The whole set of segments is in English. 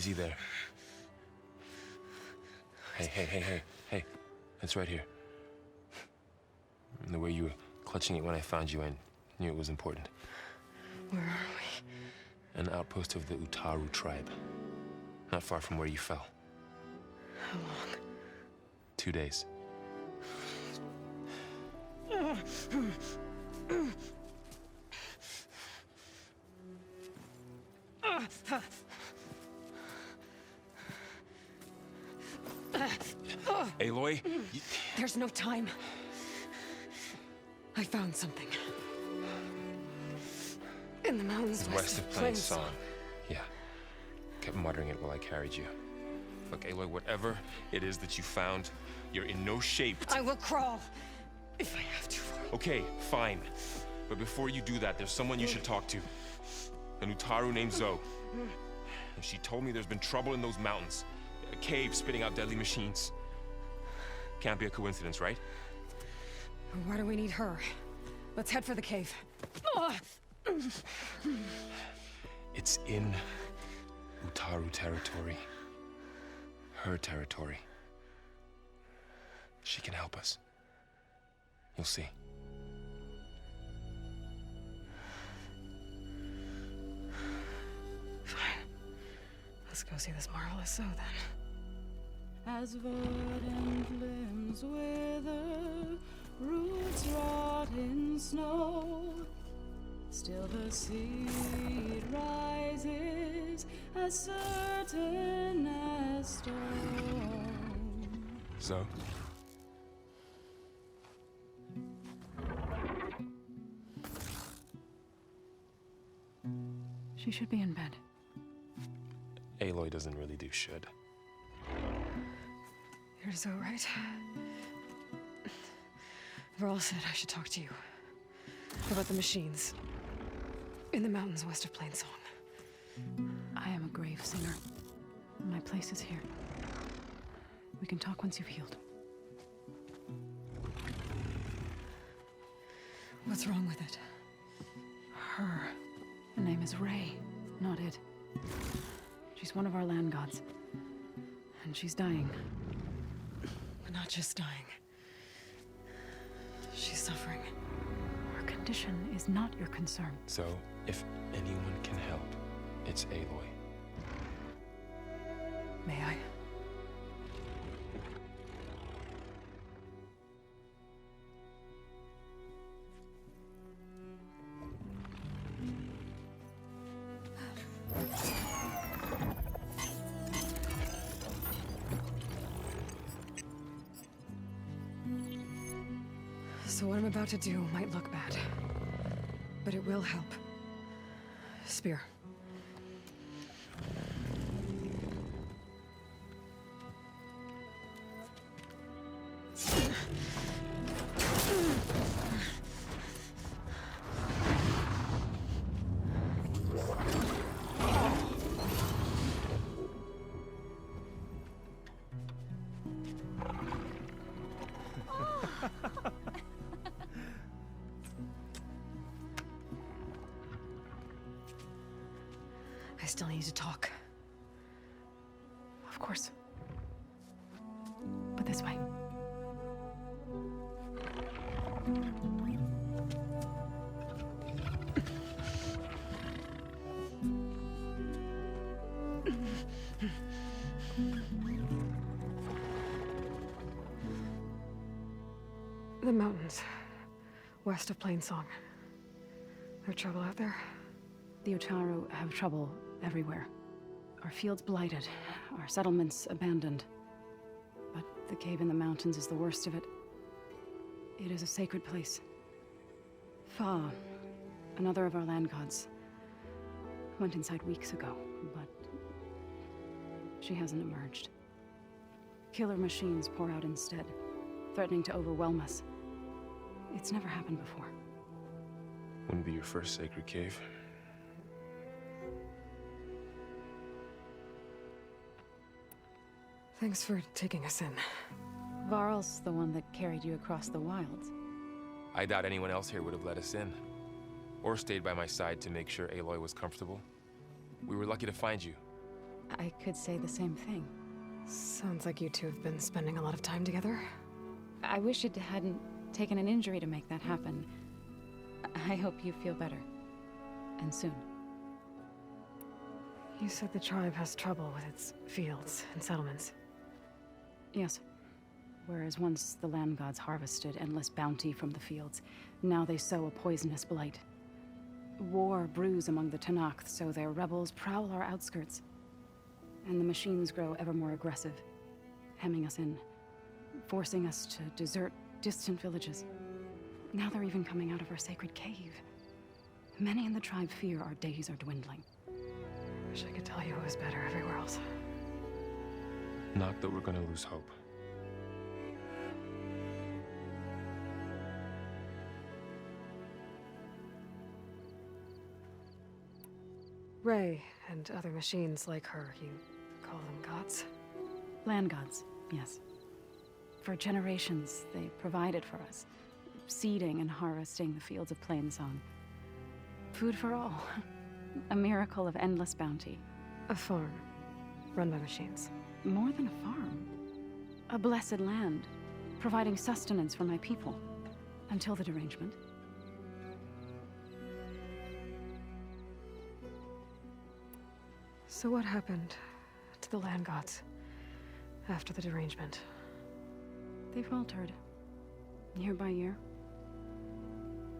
Easy there. Hey. It's right here. And the way you were clutching it when I found you, I knew it was important. Where are we? An outpost of the Utaru tribe. Not far from where you fell. How long? 2 days. Aloy? There's no time. I found something. In the mountains West of Plainsong. Yeah. Kept muttering it while I carried you. Look, Aloy, whatever it is that you found, you're in no shape to... I will crawl, if I have to. Okay, fine. But before you do that, there's someone you should talk to. An Utaru named Zoe. And she told me there's been trouble in those mountains. A cave spitting out deadly machines. Can't be a coincidence, right? Why do we need her? Let's head for the cave. It's in Utaru territory. Her territory. She can help us. You'll see. Fine. Let's go see this marvelous Zoe then. As verdant limbs wither, roots rot in snow, still the seed rises as certain as stone. Zoe? She should be in bed. Aloy doesn't really do should. You're Zoe, right? Varl said I should talk to you. About the machines. In the mountains west of Plainsong. I am a grave singer. My place is here. We can talk once you've healed. What's wrong with it? Her. Her name is Ray, not it. She's one of our land gods. And she's dying. But not just dying. She's suffering. Her condition is not your concern. So, if anyone can help, it's Aloy. May I? So what I'm about to do might look bad, but it will help. Spear. I still need to talk. Of course. But this way. The mountains, west of Plainsong. There trouble out there? The Utaru have trouble everywhere. Our fields blighted, our settlements abandoned. But the cave in the mountains is the worst of it. It is a sacred place. Fa, another of our land gods, went inside weeks ago, but she hasn't emerged. Killer machines pour out instead, threatening to overwhelm us. It's never happened before. Wouldn't be your first sacred cave. Thanks for taking us in. Varl's the one that carried you across the wilds. I doubt anyone else here would have let us in. Or stayed by my side to make sure Aloy was comfortable. We were lucky to find you. I could say the same thing. Sounds like you two have been spending a lot of time together. I wish it hadn't taken an injury to make that happen. I hope you feel better. And soon. You said the tribe has trouble with its fields and settlements. Yes. Whereas once the land gods harvested endless bounty from the fields, now they sow a poisonous blight. War brews among the Tenakth, so their rebels prowl our outskirts. And the machines grow ever more aggressive, hemming us in, forcing us to desert distant villages. Now they're even coming out of our sacred cave. Many in the tribe fear our days are dwindling. Wish I could tell you it was better everywhere else. Not that we're gonna lose hope. Ray and other machines like her, you call them gods? Land gods, yes. For generations, they provided for us, seeding and harvesting the fields of Plainsong. Food for all. A miracle of endless bounty. A farm, run by machines. More than a farm. A blessed land, providing sustenance for my people. Until the derangement. So what happened to the land gods after the derangement? They faltered, year by year.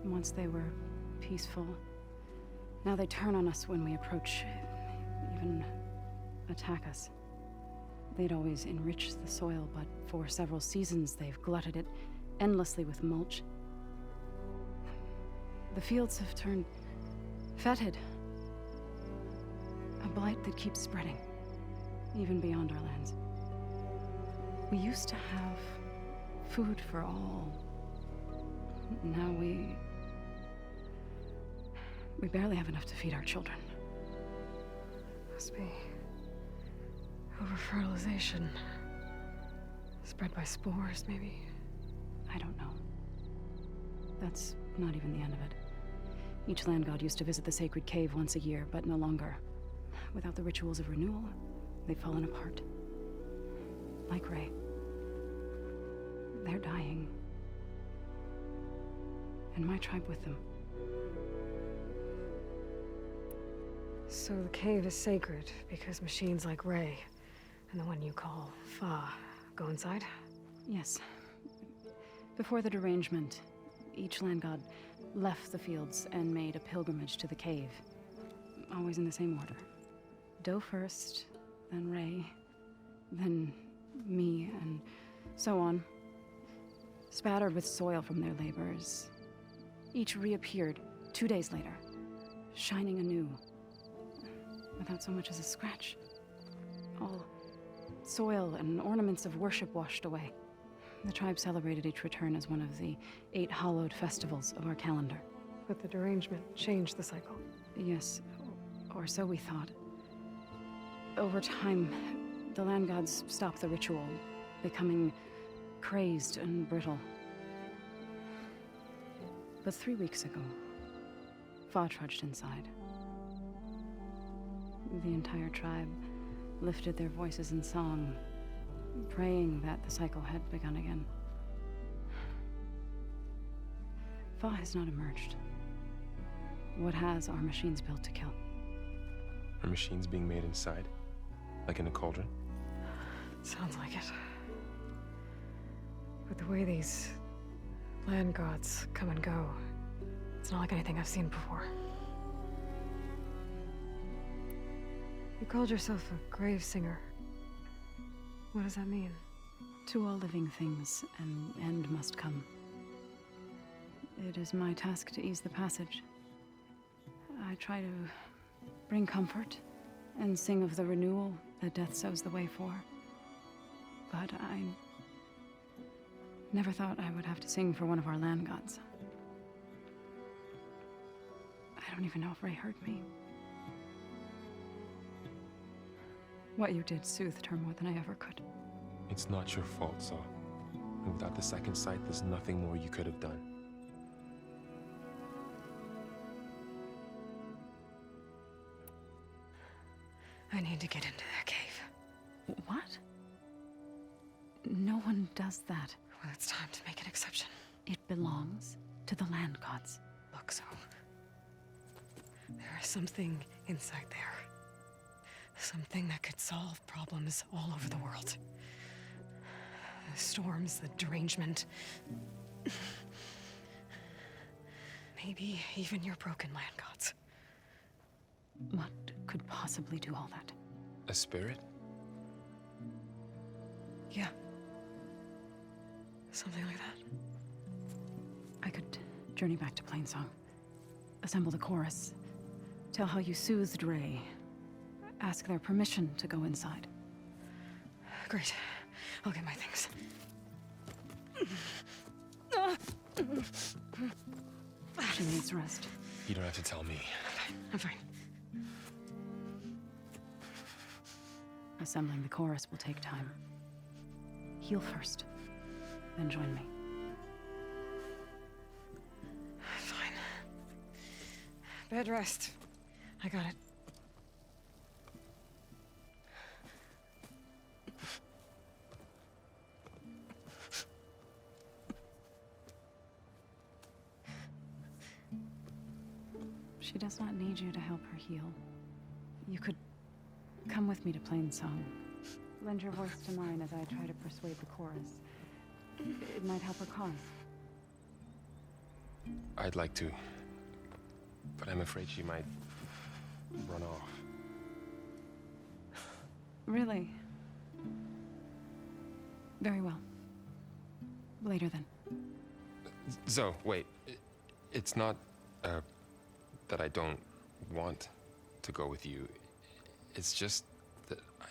Once they were peaceful. Now they turn on us when we approach, even attack us. They'd always enriched the soil, but for several seasons they've glutted it endlessly with mulch. The fields have turned fetid. A blight that keeps spreading, even beyond our lands. We used to have food for all. Now we barely have enough to feed our children. Must be over-fertilization. Spread by spores, maybe? I don't know. That's not even the end of it. Each land god used to visit the sacred cave once a year, but no longer. Without the rituals of renewal, they've fallen apart. Like Ray. They're dying. And my tribe with them. So the cave is sacred because machines like Ray and the one you call Fa go inside? Yes. Before the derangement, each land god left the fields and made a pilgrimage to the cave. Always in the same order. Do first, then Ray, then me, and so on. Spattered with soil from their labors. Each reappeared 2 days later, shining anew. Without so much as a scratch. All soil and ornaments of worship washed away. The tribe celebrated each return as one of the 8 hallowed festivals of our calendar. But the derangement changed the cycle. Yes, or so we thought. Over time, the land gods stopped the ritual, becoming crazed and brittle. But 3 weeks ago, Fa trudged inside. The entire tribe lifted their voices in song, praying that the cycle had begun again. Fa has not emerged. What has are machines built to kill. Are machines being made inside? Like in a cauldron? Sounds like it. But the way these land gods come and go, it's not like anything I've seen before. You called yourself a grave singer. What does that mean? To all living things, an end must come. It is my task to ease the passage. I try to bring comfort and sing of the renewal that death sows the way for. But I never thought I would have to sing for one of our land gods. I don't even know if Ray heard me. What you did soothed her more than I ever could. It's not your fault, Saw. And without the second sight, there's nothing more you could have done. I need to get into that cave. What? No one does that. Well, it's time to make an exception. It belongs to the land gods. Look, so... there is something inside there. Something that could solve problems all over the world. The storms, the derangement. Maybe even your broken land gods. What could possibly do all that? A spirit? Yeah. Something like that. I could journey back to Plainsong, assemble the chorus, tell how you soothed Ray, ask their permission to go inside. Great. I'll get my things. She needs rest. You don't have to tell me. I'm fine. Assembling the chorus will take time. Heal first, then join me. Fine. Bed rest. I got it. She does not need you to help her heal. You could come with me to Plainsong. Lend your voice to mine as I try to persuade the chorus. It might help her cause. I'd like to, but I'm afraid she might run off. Really? Very well. Later then. Zoe, wait. It's not, that I don't want to go with you. It's just that I...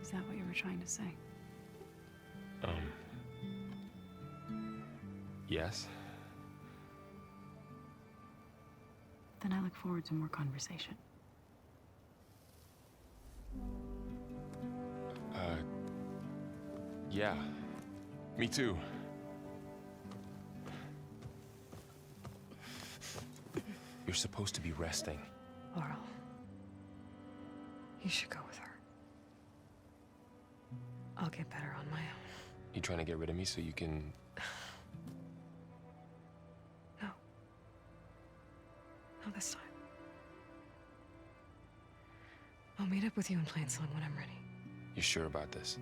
Is that what you were trying to say? Yes? Then I look forward to more conversation. Yeah. Me too. You're supposed to be resting. Laurel. You should go with her. I'll get better on my own. You trying to get rid of me so you can... No. Not this time. I'll meet up with you in Plainsong when I'm ready. You sure about this?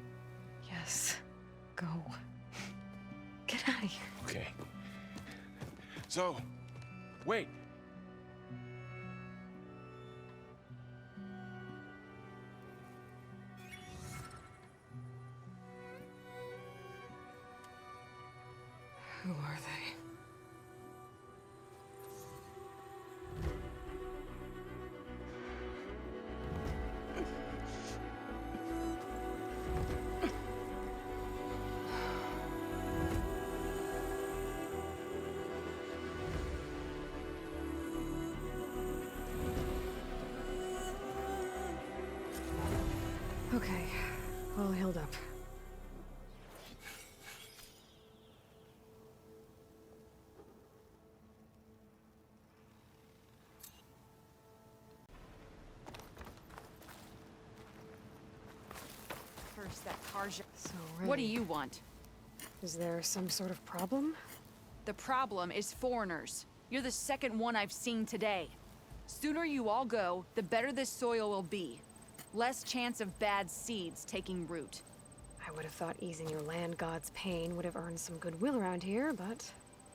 Yes. Go. Get out of here. Okay. Zoe! Wait! Who are they? Okay, all healed up. First, that Karja. So, What do Ray, you want? is there some sort of problem? The problem is foreigners. You're the second one I've seen today. Sooner you all go, the better this soil will be. Less chance of bad seeds taking root. I would have thought easing your land god's pain would have earned some goodwill around here, but...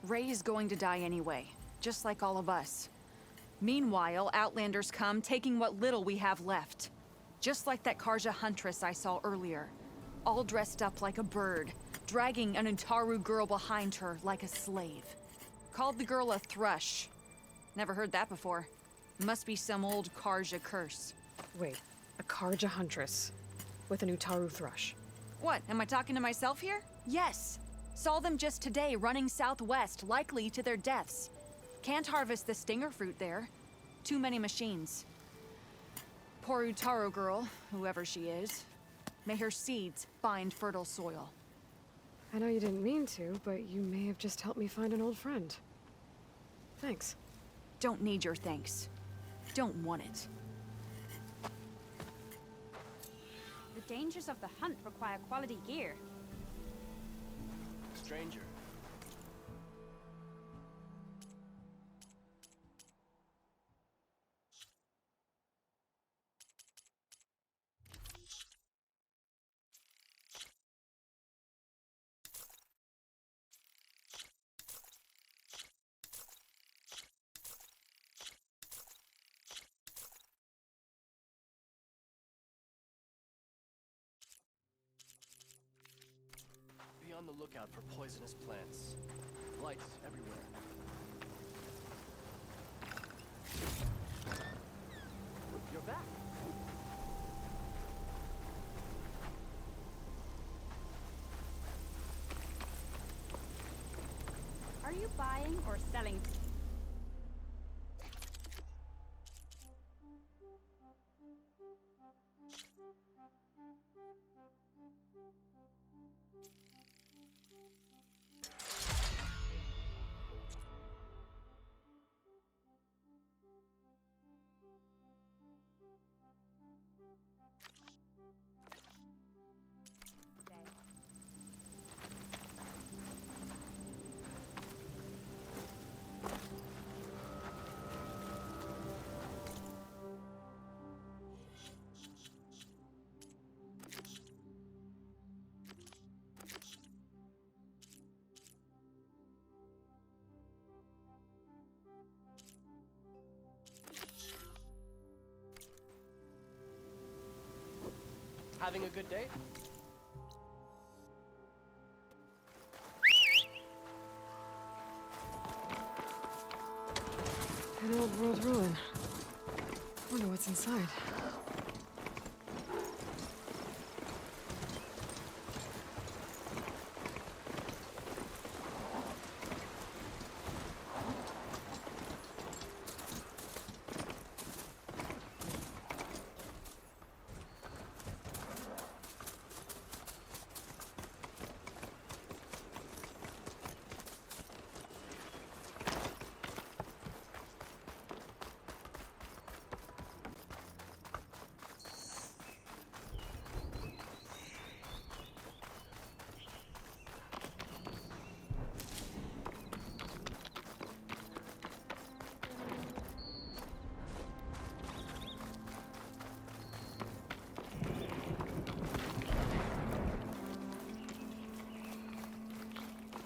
Ray is going to die anyway, just like all of us. Meanwhile, Outlanders come, taking what little we have left. Just like that Karja huntress I saw earlier. All dressed up like a bird, dragging an Utaru girl behind her like a slave. Called the girl a thrush. Never heard that before. Must be some old Karja curse. Wait, a Karja huntress with an Utaru thrush. What, am I talking to myself here? Yes. Saw them just today running southwest, likely to their deaths. Can't harvest the stinger fruit there. Too many machines. Poor Utaro girl, whoever she is. May her seeds find fertile soil. I know you didn't mean to, but you may have just helped me find an old friend. Thanks. Don't need your thanks. Don't want it. The dangers of the hunt require quality gear. Stranger. Be on the lookout for poisonous plants. Lights everywhere. You're back. Are you buying or selling? Having a good day? An old world ruin. Wonder what's inside.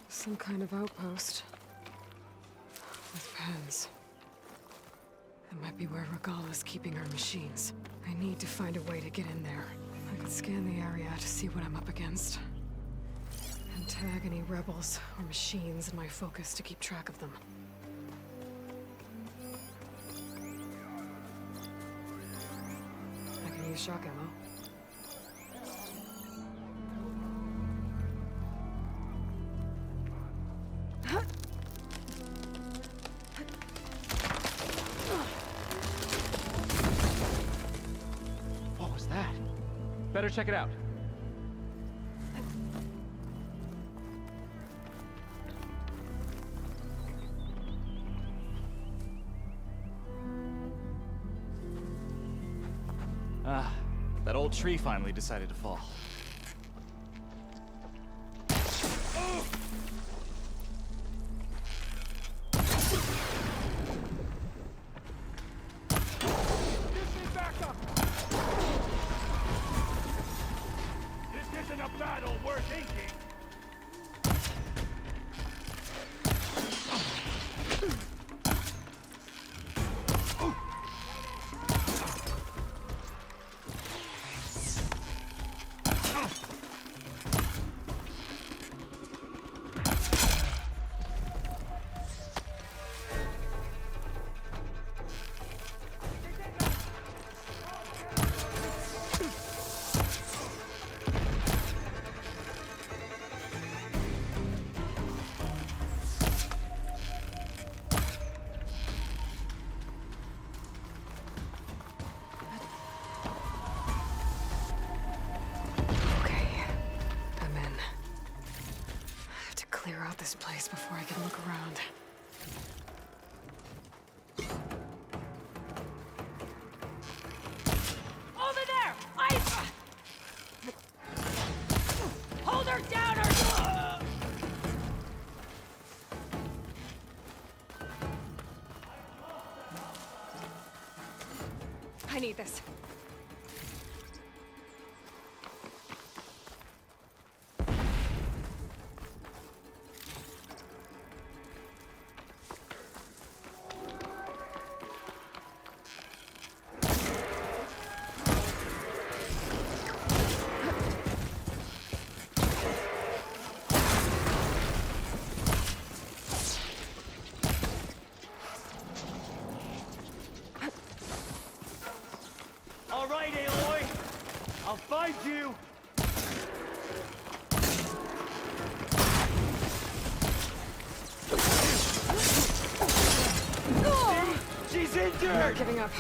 Some kind of outpost. With pens. That might be where Regala's keeping her machines. I need to find a way to get in there. I can scan the area to see what I'm up against. And tag any rebels or machines in my focus to keep track of them. I can use shock ammo. What was that? Better check it out. Ah, that old tree finally decided to fall. this place before I can look around. Over there! Ice! Hold her down or... I need this. All right, Aloy! I'll find you! She's I'm injured! not giving up.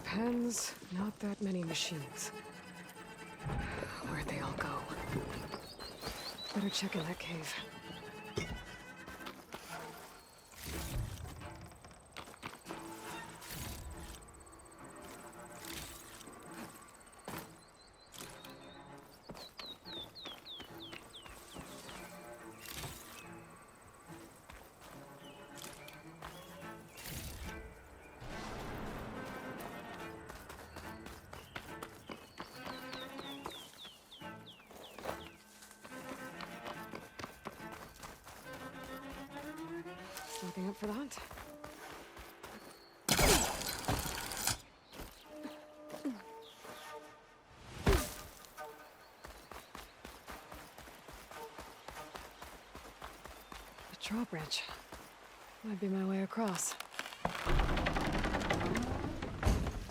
Pens, not that many machines. Where'd they all go? Better check in that cave. Looking up for the hunt. The drawbridge. Might be my way across.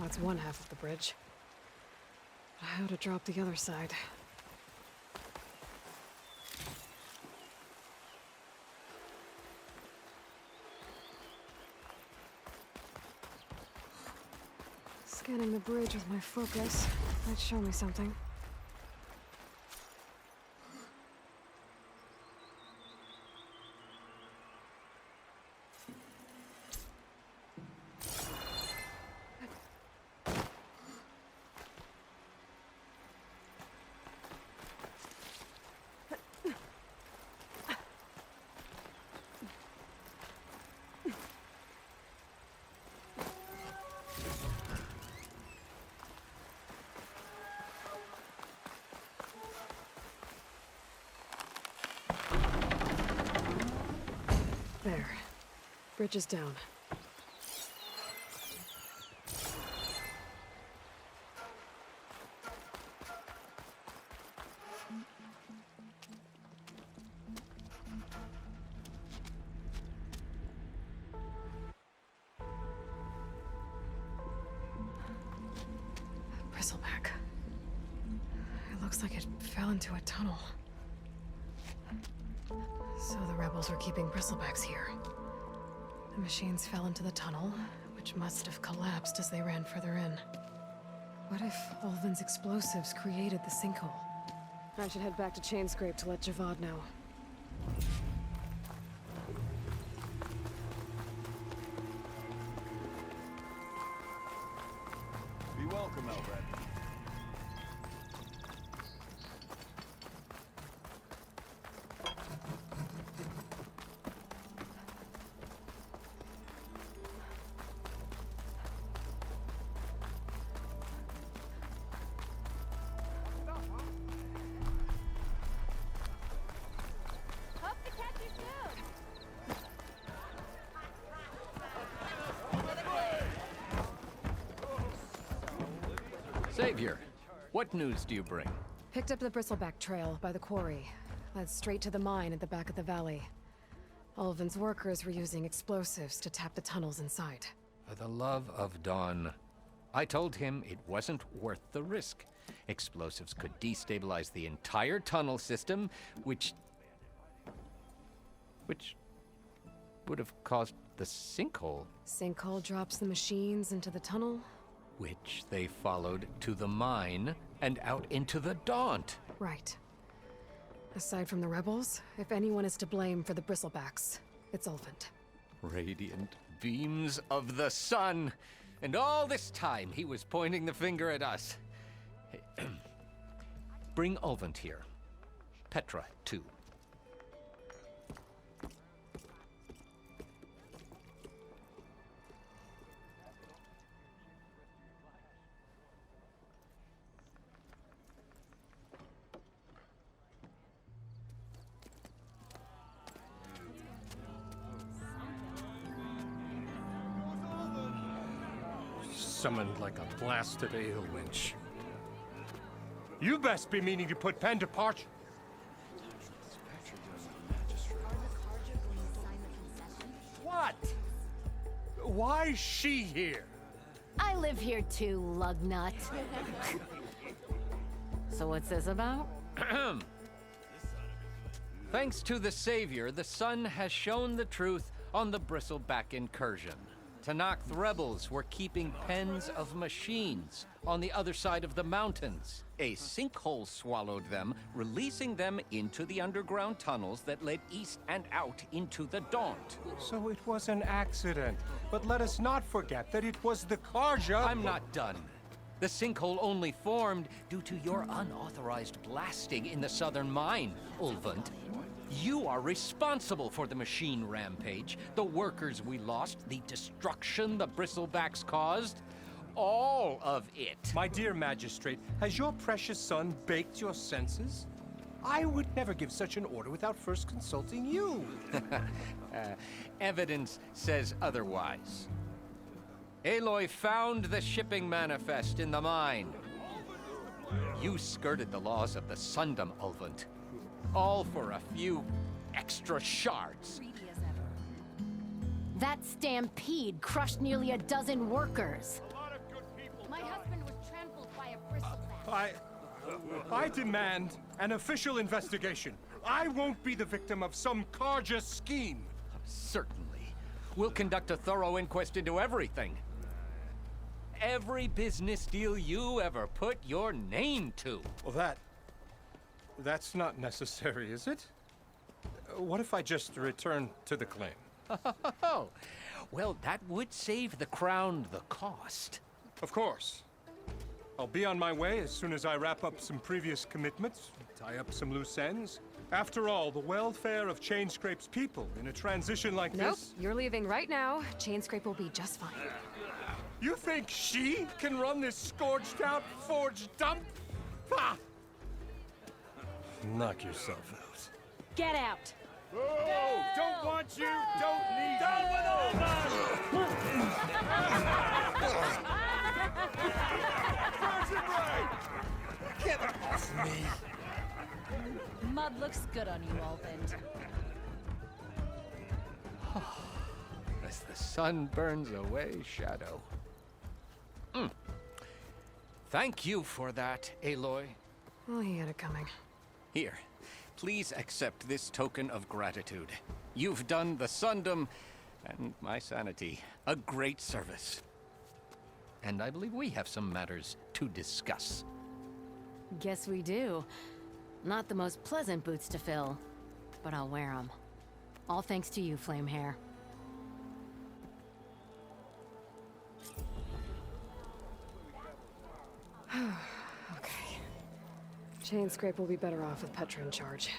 That's one half of the bridge. But how to drop the other side? Scanning the bridge with my focus might show me something. There. Bridge is down. Bristleback. It looks like it fell into a tunnel. So the rebels were keeping Bristlebacks here. The machines fell into the tunnel, which must have collapsed as they ran further in. What if Ulvin's explosives created the sinkhole? I should head back to Chainscrape to let Javad know. Be welcome, Elred. Hope to catch you soon! Savior, what news do you bring? Picked up the Bristleback trail by the quarry. led straight to the mine at the back of the valley. Ulvin's workers were using explosives to tap the tunnels inside. For the love of Dawn. I told him it wasn't worth the risk. Explosives could destabilize the entire tunnel system, which would have caused the sinkhole. Sinkhole drops the machines into the tunnel. Which they followed to the mine and out into the Daunt. Right. Aside from the rebels, if anyone is to blame for the Bristlebacks, it's Ulvin. Radiant beams of the sun. And all this time he was pointing the finger at us. Bring Ulvin here. Petra, too. Summoned like a blasted ale winch. You best be meaning to put pen to parchment. What? Why is she here? I live here too, lugnut. So what's this about? Thanks to the Savior, the sun has shown the truth on the Bristleback incursion. Tanakh rebels were keeping pens of machines on the other side of the mountains. A sinkhole swallowed them, releasing them into the underground tunnels that led east and out into the Daunt. So it was an accident. But let us not forget that it was the Karja. I'm not done. The sinkhole only formed due to your unauthorized blasting in the southern mine, Ulvund. You are responsible for the machine rampage, the workers we lost, the destruction the Bristlebacks caused. All of it. My dear magistrate, has your precious son baked your senses? I would never give such an order without first consulting you. Evidence says otherwise. Aloy found the shipping manifest in the mine. You skirted the laws of the Sundom, Ulvund. All for a few extra shards. That stampede crushed nearly a dozen workers. My husband was trampled by a bristleback. I demand an official investigation. I won't be the victim of some Karja scheme. Certainly. We'll conduct a thorough inquest into everything. Every business deal you ever put your name to. Well, that's not necessary, is it? What if I just return to the claim? Oh, well, that would save the crown the cost. Of course. I'll be on my way as soon as I wrap up some previous commitments, tie up some loose ends. After all, the welfare of Chainscrape's people in a transition like Nope, this... you're leaving right now. Chainscrape will be just fine. You think she can run this scorched-out, forged dump? Ha! Knock yourself out. Get out! Oh, don't want you, don't need Down with all that! Get off me! Mud looks good on you, Ulvin. As the sun burns away shadow. Thank you for that, Aloy. Well, he had it coming. Here, please accept this token of gratitude. You've done the Sundom and my sanity a great service. And I believe we have some matters to discuss. Guess we do. Not the most pleasant boots to fill, but I'll wear them. All thanks to you, Flamehair. Okay. Chainscrape will be better off with Petra in charge.